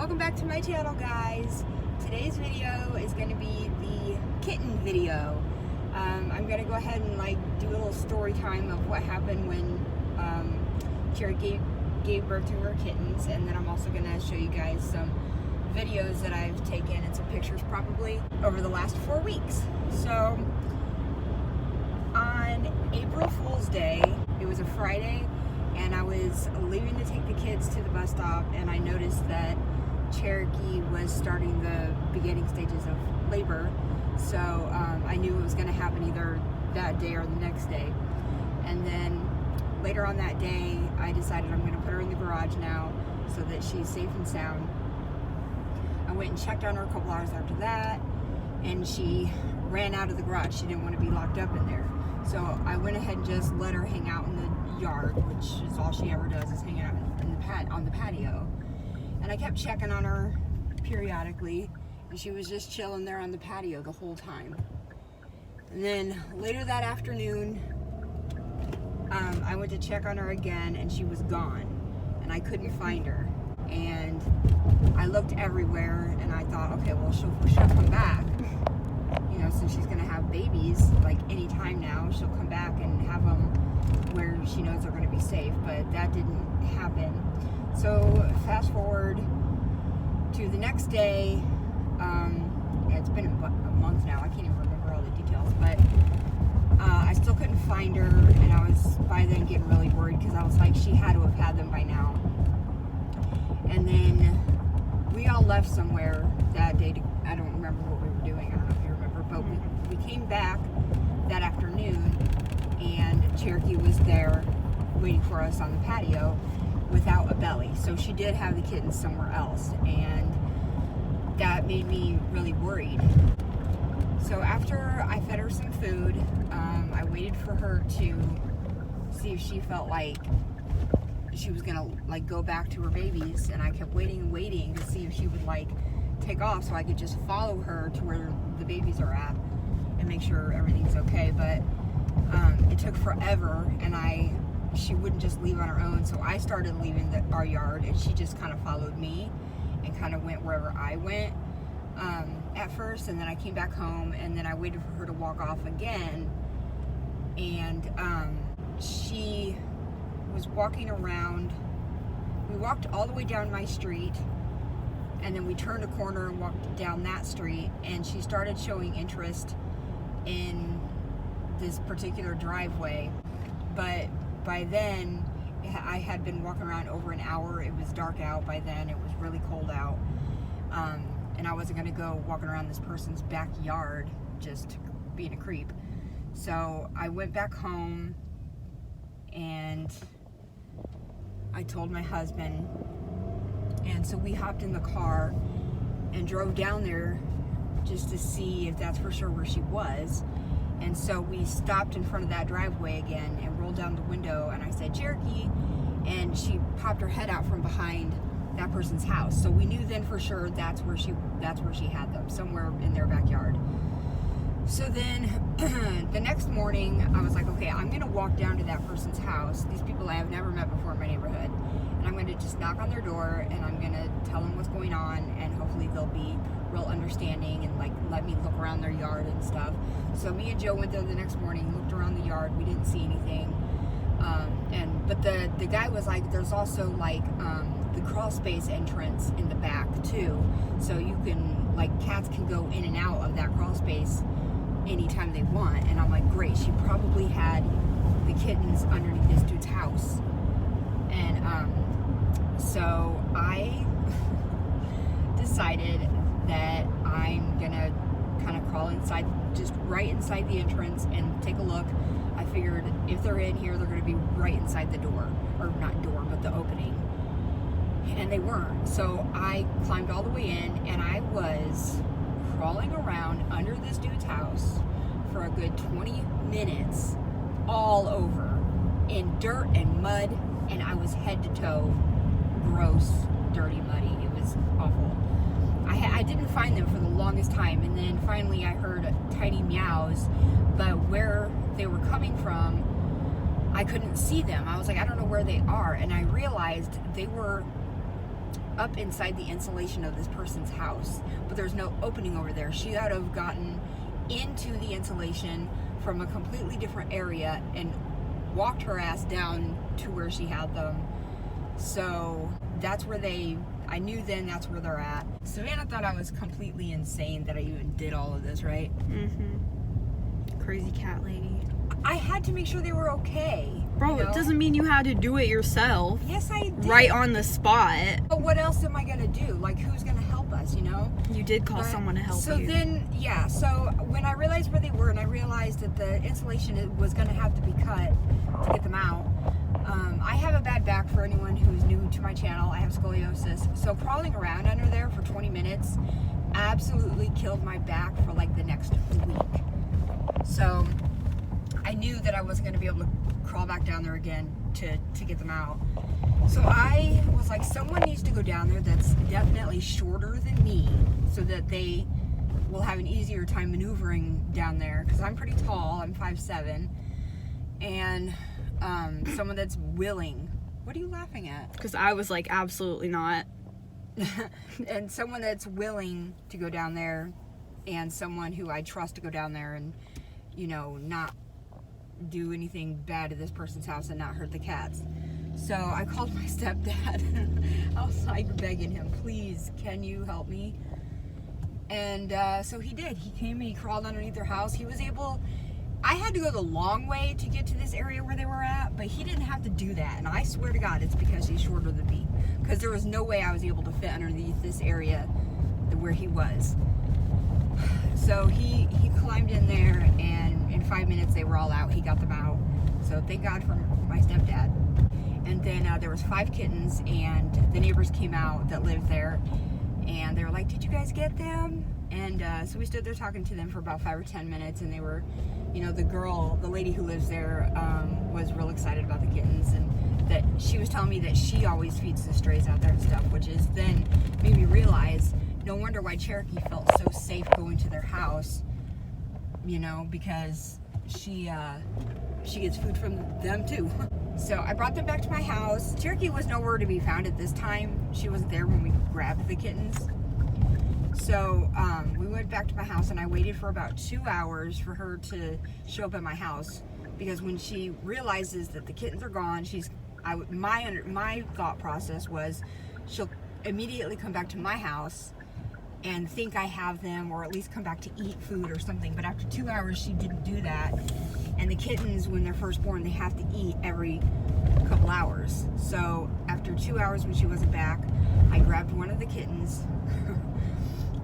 Welcome back to my channel, guys. Today's video is going to be the kitten video. I'm going to go ahead and do a little story time of what happened when Cherry gave birth to her kittens, and then I'm also going to show you guys some videos that I've taken and some pictures probably over the last 4 weeks. So on April Fool's Day, it was a Friday, and I was leaving to take the kids to the bus stop, and I noticed that Cherokee was starting the beginning stages of labor. So I knew it was going to happen either that day or the next day. And then later on that day, I decided I'm going to put her in the garage now so that she's safe and sound. I went and checked on her a couple hours after that, and she ran out of the garage. She didn't want to be locked up in there. So I went ahead and just let her hang out in the yard, which is all she ever does, is hang out on the patio. And I kept checking on her periodically, and she was just chilling there on the patio the whole time. And then later that afternoon, I went to check on her again, and she was gone, and I couldn't find her. And I looked everywhere, and I thought, okay, well, she'll come back. You know, since she's gonna have babies, any time now, she'll come back and have them where she knows they're gonna be safe. But that didn't happen. So fast forward to the next day. It's been a month now. I can't even remember all the details, but I still couldn't find her, and I was by then getting really worried because I was like, she had to have had them by now. And then we all left somewhere that day. I don't remember what we were doing. I don't know if you remember, but we came back that afternoon, and Cherokee was there waiting for us on the patio without a belly. So she did have the kittens somewhere else, and that made me really worried. So after I fed her some food, I waited for her to see if she felt like she was gonna go back to her babies, and I kept waiting and waiting to see if she would take off so I could just follow her to where the babies are at and make sure everything's okay. But it took forever, and she wouldn't just leave on her own, so I started leaving our yard, and she just kind of followed me and kind of went wherever I went at first. And then I came back home, and then I waited for her to walk off again, and she was walking around. We walked all the way down my street, and then we turned a corner and walked down that street, and she started showing interest in this particular driveway. But by then, I had been walking around over an hour. It was dark out by then. It was really cold out. And I wasn't going to go walking around this person's backyard just being a creep. So I went back home, and I told my husband. And so we hopped in the car and drove down there just to see if that's for sure where she was. And so we stopped in front of that driveway again and rolled down the window, and I said, "Cherokee," and she popped her head out from behind that person's house. So we knew then for sure that's where she had them, somewhere in their backyard. So then the next morning I was like, okay, I'm gonna walk down to that person's house. These people I have never met before in my neighborhood, and I'm gonna just knock on their door, and I'm gonna tell them what's going on, and hopefully they'll be real understanding and let me look around their yard and stuff. So me and Joe went there the next morning, looked around the yard. We didn't see anything. But the guy was like, there's also the crawl space entrance in the back too. So you can, cats can go in and out of that crawl space anytime they want. And I'm like, great, she probably had the kittens underneath this dude's house. And so I decided that I'm gonna kind of crawl inside, just right inside the entrance, and take a look. I figured if they're in here, they're gonna be right inside the door, or not door, but the opening. And they weren't. So I climbed all the way in, and I was crawling around under this dude's house for a good 20 minutes, all over in dirt and mud, and I was head to toe gross, dirty, muddy. It was awful. I didn't find them for the longest time, and then finally I heard tiny meows, but where they were coming from, I couldn't see them. I was like, I don't know where they are, and I realized they were up inside the insulation of this person's house, but there's no opening over there. She had to have gotten into the insulation from a completely different area and walked her ass down to where she had them. So that's where I knew then that's where they're at. Savannah thought I was completely insane that I even did all of this, right? Crazy cat lady. I had to make sure they were okay. Bro, it doesn't mean you had to do it yourself. Yes, I did. Right on the spot. But what else am I going to do? Like, who's going to help us, you know? You did call someone to help you. So then, yeah, so when I realized where they were and I realized that the insulation was going to have to be cut to get them out, I have a bad back for anyone who's new to my channel. I have scoliosis. So crawling around under there for 20 minutes absolutely killed my back for like the next week. So I knew that I wasn't going to be able to crawl back down there again to get them out. So I was like, someone needs to go down there that's definitely shorter than me so that they will have an easier time maneuvering down there, because I'm pretty tall. I'm 5'7", and someone that's willing. What are you laughing at? Because I was like, absolutely not. And someone that's willing to go down there, and someone who I trust to go down there and, you know, not do anything bad to this person's house and not hurt the cats. So I called my stepdad. I was like begging him, please, can you help me? And so he did. He came and he crawled underneath their house. He was able, I had to go the long way to get to this area where they were at, but he didn't have to do that. And I swear to God, it's because he's shorter than me. Because there was no way I was able to fit underneath this area where he was. So he climbed in there, and in 5 minutes they were all out. He got them out. So thank God for my stepdad. And then there was 5 kittens, and the neighbors came out that lived there, and they were like, did you guys get them? And so we stood there talking to them for about 5 or 10 minutes, and they were, you know, the lady who lives there was real excited about the kittens, and that she was telling me that she always feeds the strays out there and stuff, which is then made me realize, no wonder why Cherokee felt so safe going to their house, you know, because she gets food from them too. So I brought them back to my house. Cherokee was nowhere to be found at this time. She wasn't there when we grabbed the kittens. So we went back to my house, and I waited for about 2 hours for her to show up at my house, because when she realizes that the kittens are gone, my thought process was she'll immediately come back to my house and think I have them, or at least come back to eat food or something. But after 2 hours, she didn't do that. And the kittens, when they're first born, they have to eat every couple hours. So after 2 hours, when she wasn't back, I grabbed one of the kittens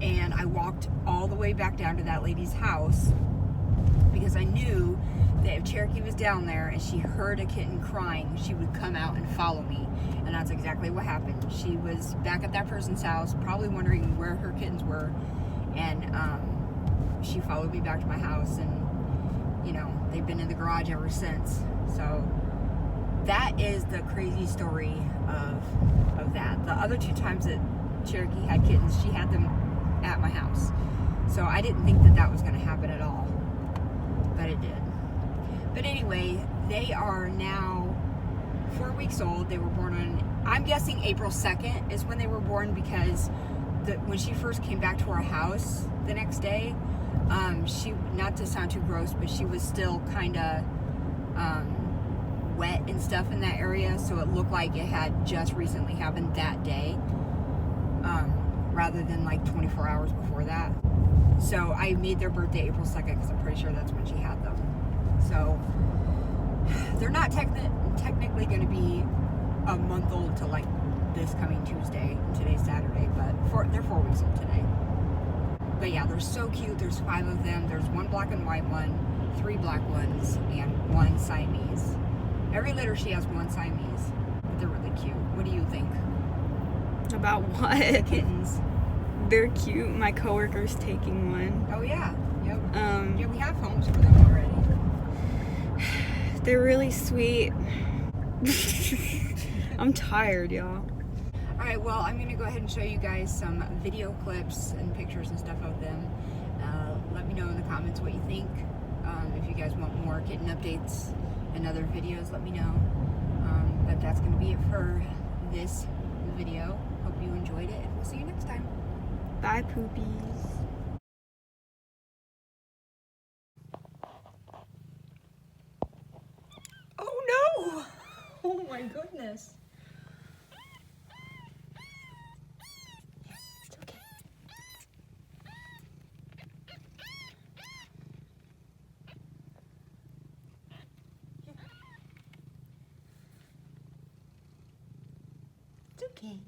and I walked all the way back down to that lady's house, because I knew that if Cherokee was down there and she heard a kitten crying, she would come out and follow me. And that's exactly what happened. She was back at that person's house, probably wondering where her kittens were, and she followed me back to my house, and, you know, they've been in the garage ever since. So that is the crazy story of that. The other 2 times that Cherokee had kittens, she had them at my house. So I didn't think that was going to happen at all, but it did. But anyway, they are now 4 weeks old. They were born on, I'm guessing April 2nd is when they were born, because when she first came back to our house the next day, she, not to sound too gross, but she was still kind of wet and stuff in that area, so it looked like it had just recently happened that day, rather than like 24 hours before that. So I made their birthday April 2nd, because I'm pretty sure that's when she had them. So they're not technically going to be a month old till like this coming Tuesday. Today's Saturday, but they're 4 weeks old today. But yeah, they're so cute. There's 5 of them. There's 1 black and white one, 3 black ones, and 1 Siamese. Every litter she has 1 Siamese, but they're really cute. What do you think? About what? The kittens. They're cute. My coworker's taking one. Oh yeah. Yep. Yeah, we have homes for them already. They're really sweet. I'm tired, y'all. Alright, well, I'm going to go ahead and show you guys some video clips and pictures and stuff of them. Let me know in the comments what you think. If you guys want more kitten updates and other videos, let me know. But that's going to be it for this video. Hope you enjoyed it, and we'll see you next time. Bye, poopies. Oh no! Oh my goodness. It's okay. It's okay.